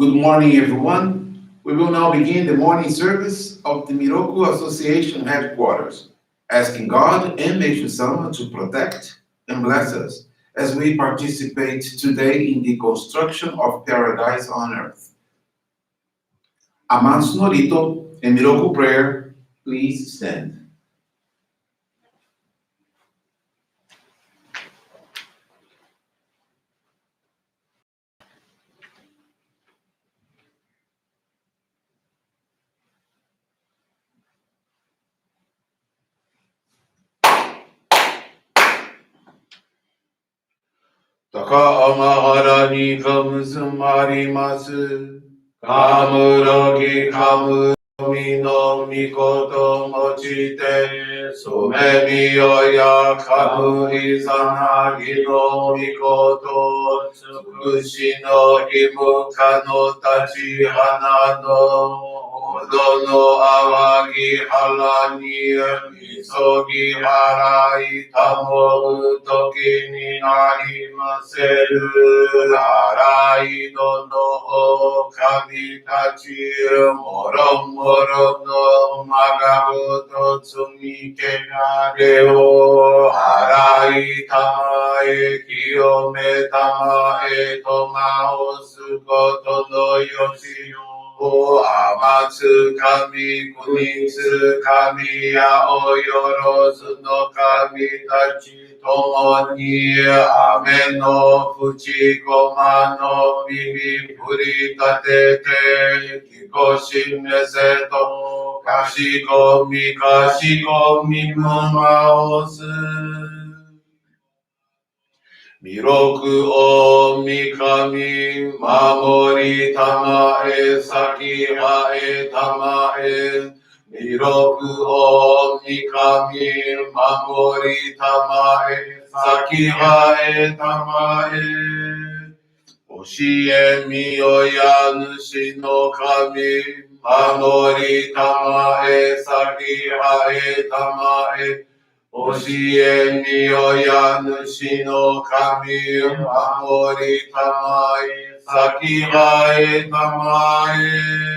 Good morning, everyone. We will now begin the morning service of the Miroku Association headquarters, asking God and Meishu-sama to protect and bless us as we participate today in the construction of paradise on earth. Amatsu-Norito and Miroku Prayer, please stand. 高天原にかむすまります。かむろきかむみのみこともちて、そめみよやかむいさなぎのみこと、つくしのひむかのたち花の、ほどのあわぎはらに、みそぎはらいたもうときになりませる。あらいのの神たち、もろもろのまがごと積みけがれを、あらいたまえ、清めたまえとまおすことのよしよ。天津神、国津神やおよろずの神たちともに、雨の淵駒の耳振り立てて、きこしめせと、かしこみむまおす。弥勒大神、守りたまえ、先はえたまえ。弥勒大神、守りたまえ、先はえたまえ。教えみよや主の神、守りたまえ、先はえたまえ。教えみよや主の神、守りたまえ、先はえたまえ。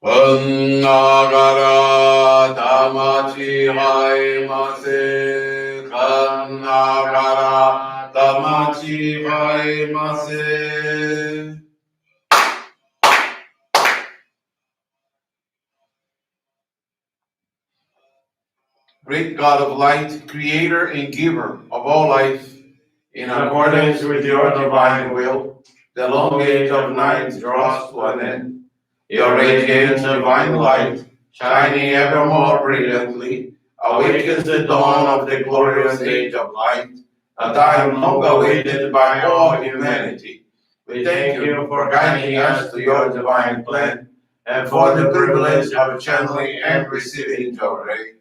うんながらたまちはえませ。かんながらたまちはえませ。Great God of light, creator and giver of all life, in accordance with your divine will, the long age of night draws to an end. Your radiant divine light, shining ever more brilliantly, awakens the dawn of the glorious age of light, a time long awaited by all humanity. We thank you for guiding us to your divine plan and for the privilege of channeling and receiving Johrei.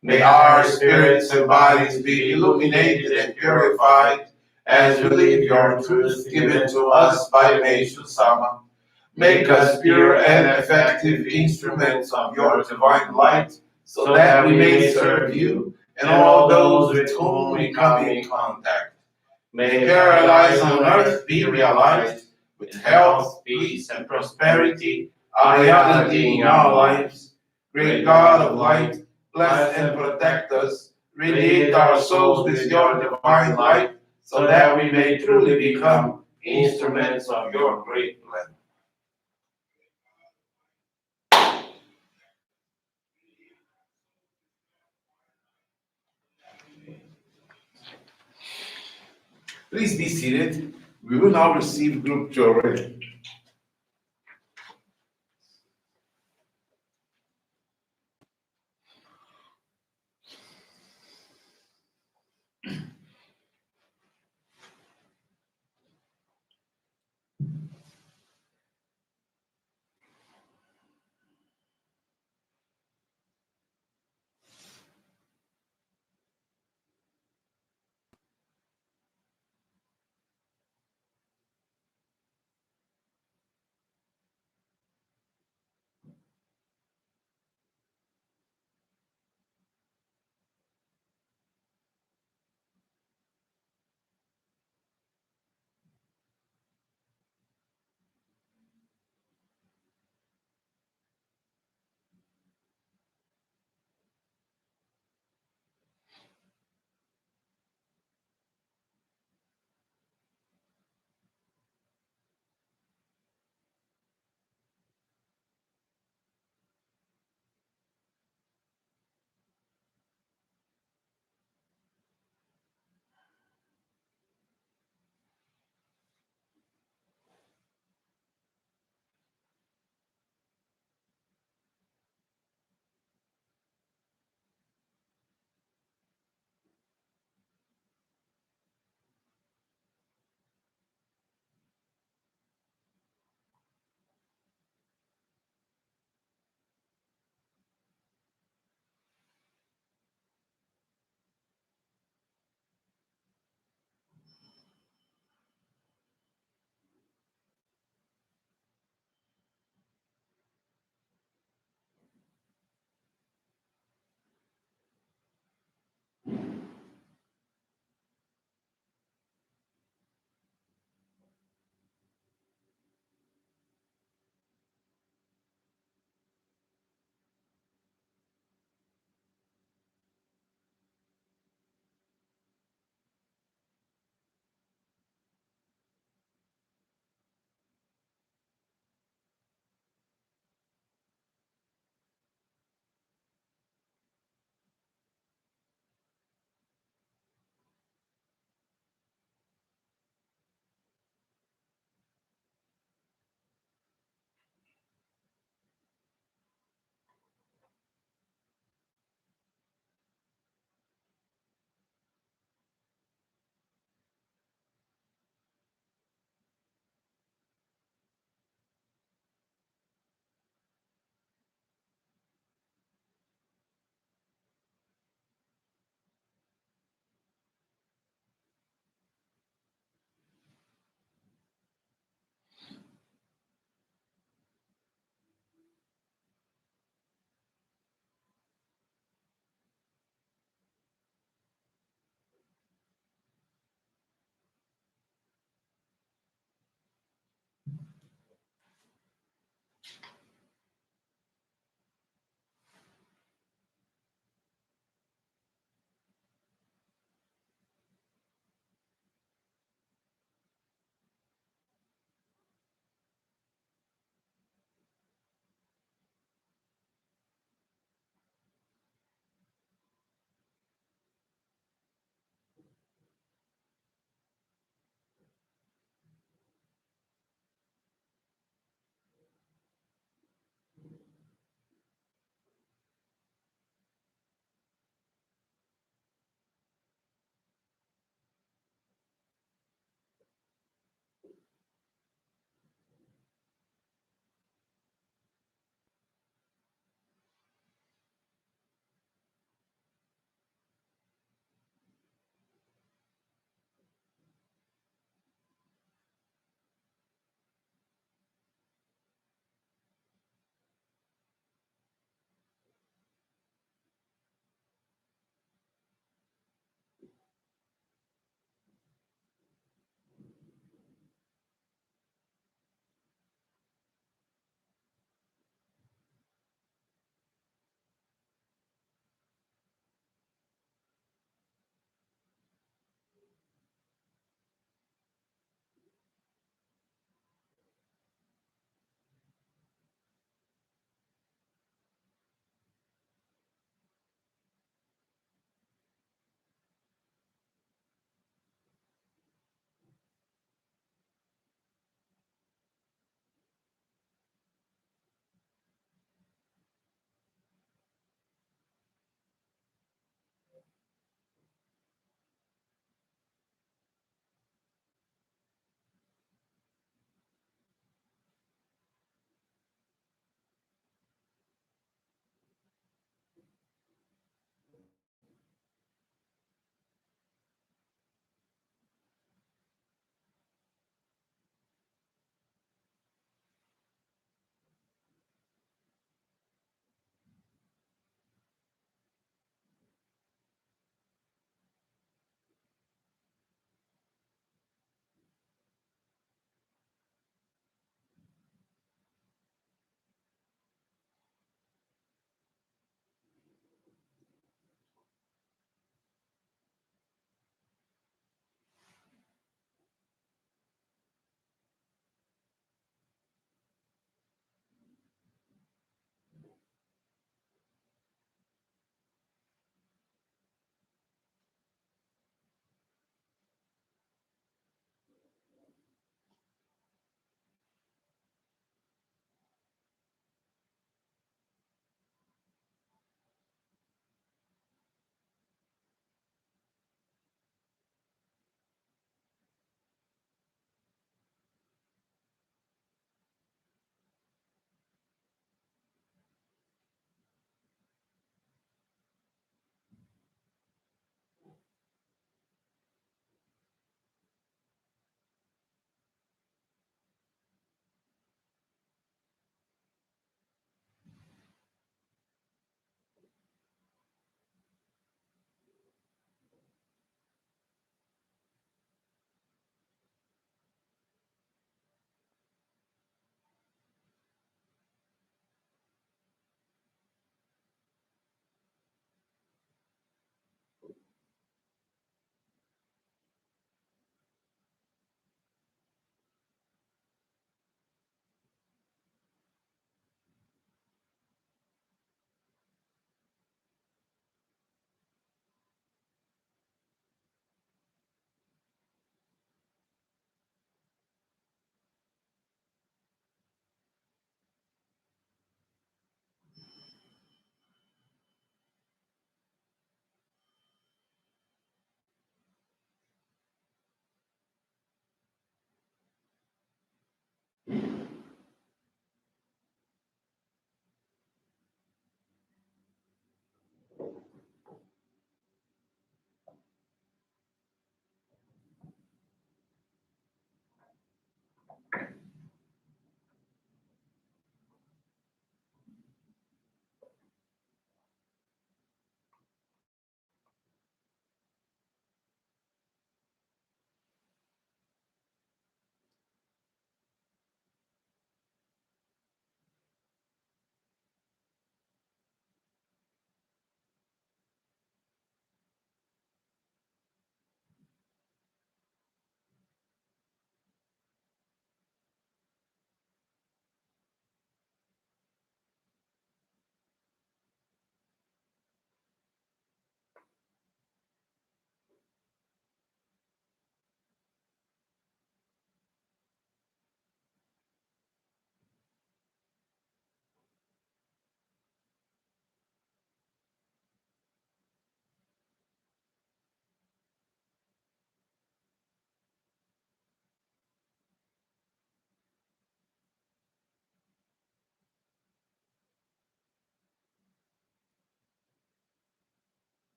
May our spirits and bodies be illuminated and purified as we live your truth given to us by Meishu-sama. Make us pure and effective instruments of your divine light, so that we may serve you and all those with whom we come in contact. May paradise on earth be realized, with health, peace, and prosperity, a reality in our lives. Great God of light, bless and protect us, radiate our souls with your divine light, so that we may truly become instruments of your great plan. Please be seated. We will now receive group Johrei.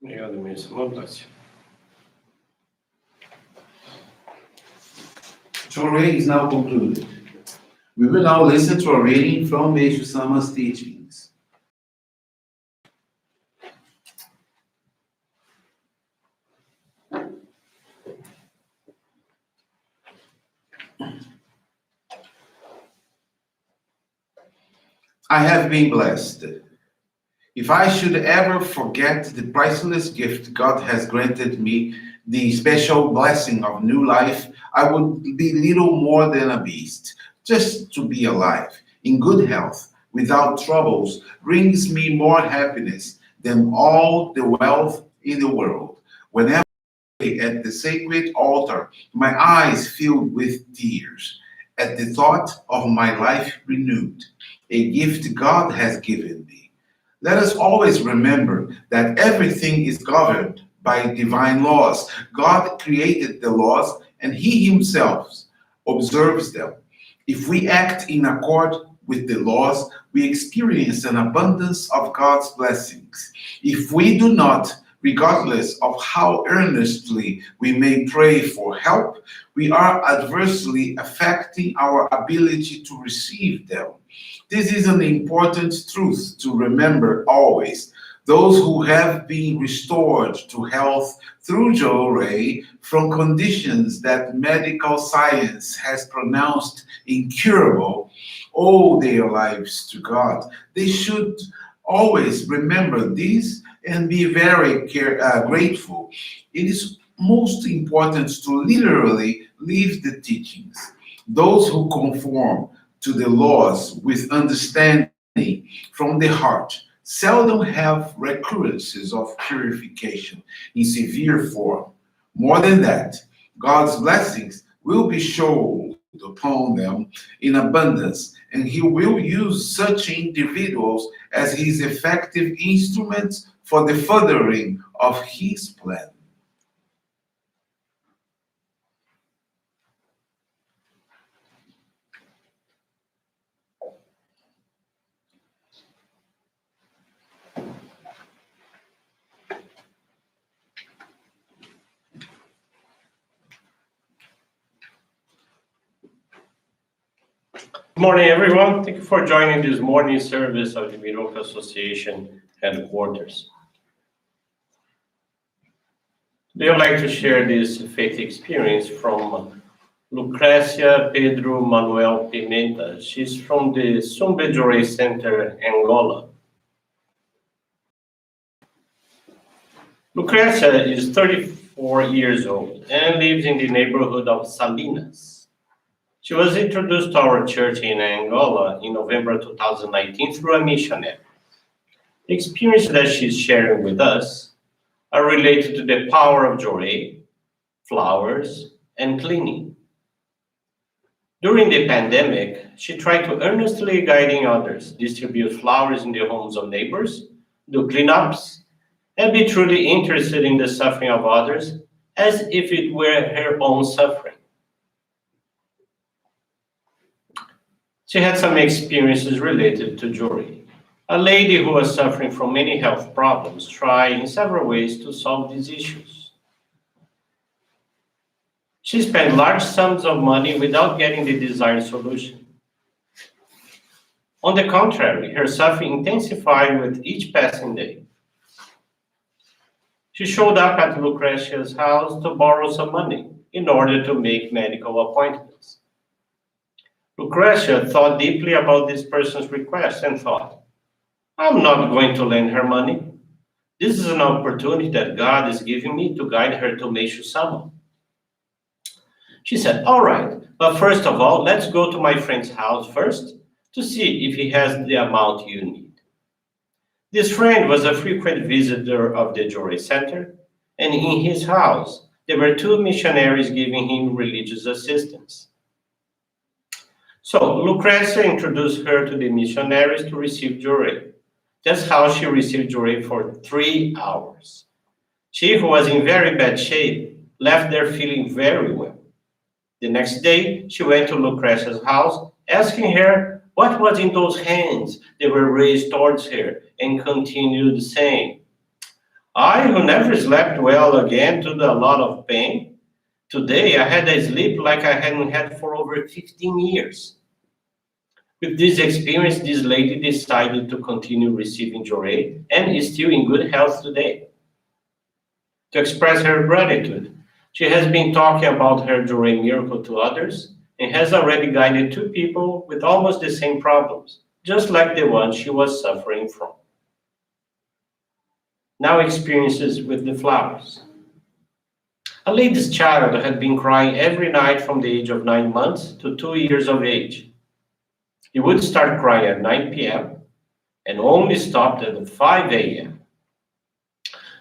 Yardım etsin. Montać. Johrei is now concluded. We will now listen to a reading from Meishu-sama's teachings. I have been blessed. If I should ever forget the priceless gift God has granted me, the special blessing of new life, I would be little more than a beast. Just to be alive, in good health, without troubles, brings me more happiness than all the wealth in the world. Whenever at the sacred altar, my eyes filled with tears at the thought of my life renewed, a gift God has given me. Let us always remember that everything is governed by divine laws. God created the laws and He Himself observes them. If we act in accord with the laws, we experience an abundance of God's blessings. If we do not, regardless of how earnestly we may pray for help, we are adversely affecting our ability to receive them. This is an important truth to remember always. Those who have been restored to health through Johrei from conditions that medical science has pronounced incurable owe their lives to God. They should always remember this and be very grateful. It is most important to literally live the teachings. Those who conform to the laws with understanding from the heart seldom have recurrences of purification in severe form. More than that, God's blessings will be showered upon them in abundance, and He will use such individuals as His effective instruments for the furthering of His plan. Good morning, everyone. Thank you for joining this morning service of the Miroku Association headquarters. Today, I'd like to share this faith experience from Lucrecia Pedro Manuel Pimenta. She's from the Sumbe Johrei Center, Angola. Lucrecia is 34 years old and lives in the neighborhood of Salinas. She was introduced to our church in Angola in November 2019 through a missionary. The experience that she's sharing with us are related to the power of Johrei, flowers, and cleaning. During the pandemic, she tried to earnestly guiding others, distribute flowers in the homes of neighbors, do cleanups, and be truly interested in the suffering of others as if it were her own suffering. She had some experiences related to Johrei. A lady who was suffering from many health problems tried in several ways to solve these issues. She spent large sums of money without getting the desired solution. On the contrary, her suffering intensified with each passing day. She showed up at Lucrecia's house to borrow some money in order to make medical appointments. Lucrecia thought deeply about this person's request and thought, I'm not going to lend her money. This is an opportunity that God is giving me to guide her to Meishu-sama. She said, all right, but first of all, let's go to my friend's house first to see if he has the amount you need. This friend was a frequent visitor of the Johrei Center, and in his house, there were two missionaries giving him religious assistance. So Lucrecia introduced her to the missionaries to receive Johrei. That's how she received Johrei for 3 hours. She, who was in very bad shape, left there feeling very well. The next day, she went to Lucrecia's house, asking her what was in those hands that were raised towards her, and continued saying, I, who never slept well again, took a lot of pain. Today, I had a sleep like I hadn't had for over 15 years. With this experience, this lady decided to continue receiving Johrei and is still in good health today. To express her gratitude, she has been talking about her Johrei miracle to others and has already guided 2 people with almost the same problems, just like the one she was suffering from. Now experiences with the flowers. A lady's child had been crying every night from the age of 9 months to 2 years of age. He would start crying at 9 p.m. and only stopped at 5 a.m.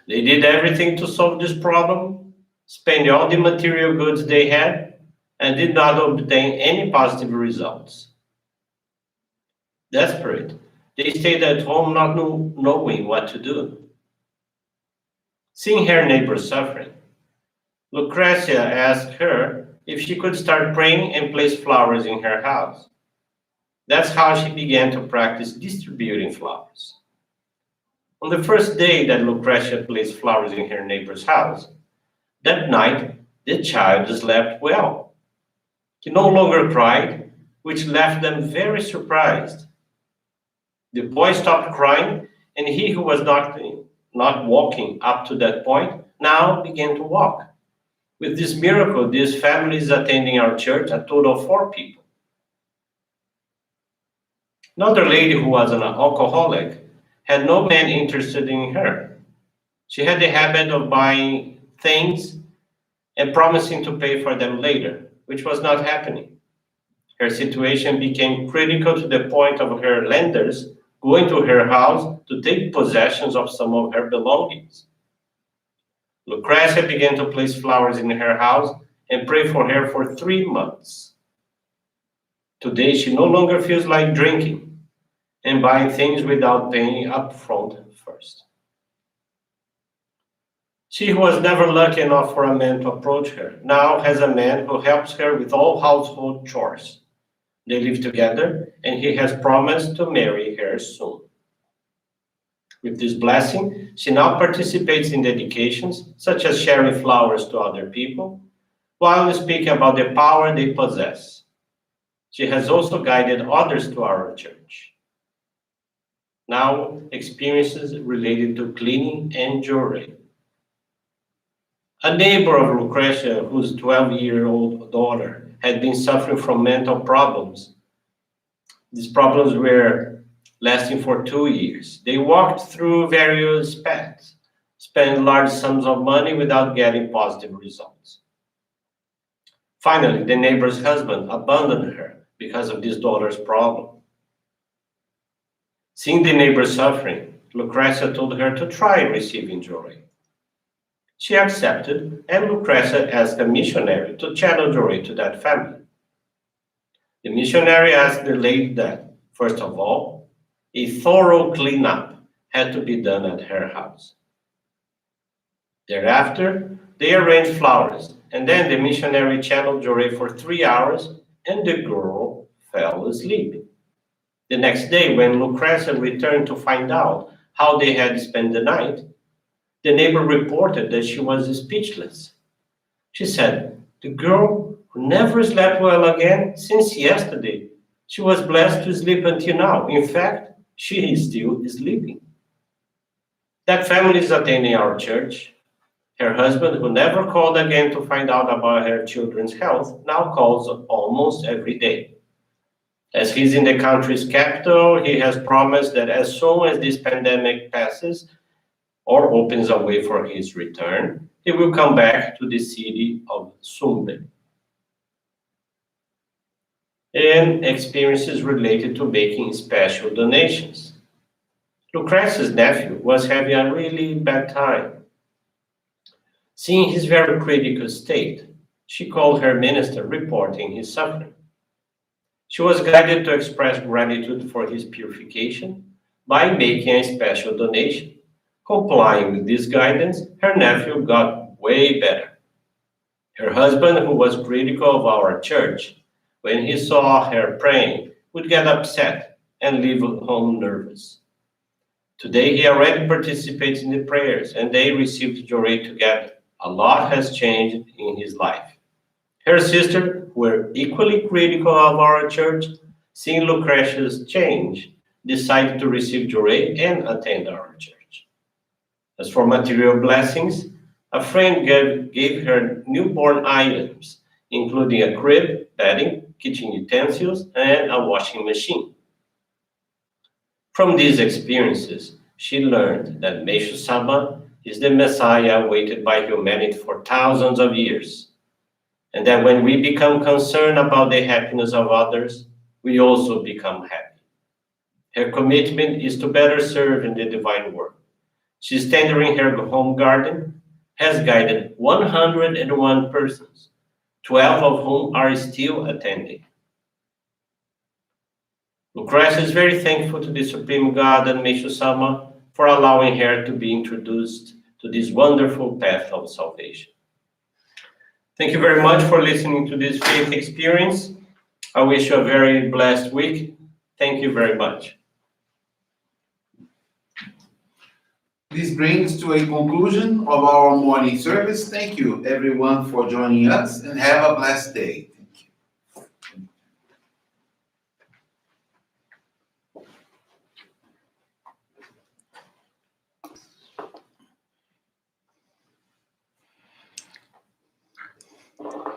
They did everything to solve this problem, spent all the material goods they had, and did not obtain any positive results. Desperate, they stayed at home not knowing what to do. Seeing her neighbor suffering, Lucrezia asked her if she could start praying and place flowers in her house. That's how she began to practice distributing flowers. On the first day that Lucretia placed flowers in her neighbor's house, that night the child slept well. He no longer cried, which left them very surprised. The boy stopped crying, and he who was not walking up to that point now began to walk. With this miracle, this family is attending our church, a total of 4 people. Another lady who was an alcoholic had no man interested in her. She had the habit of buying things and promising to pay for them later, which was not happening. Her situation became critical to the point of her lenders going to her house to take possession of some of her belongings. Lucretia began to place flowers in her house and pray for her for 3 months. Today, she no longer feels like drinking and buying things without paying upfront first. She who was never lucky enough for a man to approach her now has a man who helps her with all household chores. They live together, and he has promised to marry her soon. With this blessing, she now participates in dedications, such as sharing flowers to other people, while speaking about the power they possess. She has also guided others to our church. Now, experiences related to cleaning and Johrei. A neighbor of Lucretia, whose 12-year-old daughter had been suffering from mental problems. These problems were lasting for 2 years. They walked through various paths, spent large sums of money without getting positive results. Finally, the neighbor's husband abandoned her because of this daughter's problem. Seeing the neighbor suffering, Lucretia told her to try receiving Johrei. She accepted, and Lucretia asked a missionary to channel Johrei to that family. The missionary asked the lady that, first of all, a thorough cleanup had to be done at her house. Thereafter, they arranged flowers, and then the missionary channeled Johrei for 3 hours, and the girl fell asleep. The next day, when Lucretia returned to find out how they had spent the night, the neighbor reported that she was speechless. She said, "The girl who never slept well again since yesterday. She was blessed to sleep until now. In fact, she is still sleeping." That family is attending our church. Her husband, who never called again to find out about her children's health, now calls almost every day. As he's in the country's capital, he has promised that as soon as this pandemic passes, or opens a way for his return, he will come back to the city of Sumbe. And experiences related to making special donations. Lucretia's nephew was having a really bad time. Seeing his very critical state, she called her minister reporting his suffering. She was guided to express gratitude for his purification by making a special donation. Complying with this guidance, her nephew got way better. Her husband, who was critical of our church, when he saw her praying, would get upset and leave home nervous. Today, he already participates in the prayers, and they received Johrei together. A lot has changed in his life. Her sister, who were equally critical of our church, seeing Lucretia's change, decided to receive Johrei and attend our church. As for material blessings, a friend gave her newborn items, including a crib, bedding, kitchen utensils, and a washing machine. From these experiences, she learned that Meishu-sama is the Messiah awaited by humanity for thousands of years, and that when we become concerned about the happiness of others, we also become happy. Her commitment is to better serve in the divine work. She's tendering her home garden, has guided 101 persons, 12 of whom are still attending. Lucretia is very thankful to the Supreme God and Meishu-sama for allowing her to be introduced to this wonderful path of salvation. Thank you very much for listening to this faith experience. I wish you a very blessed week. Thank you very much. This brings to a conclusion of our morning service. Thank you, everyone, for joining us, and have a blessed day. Thank you.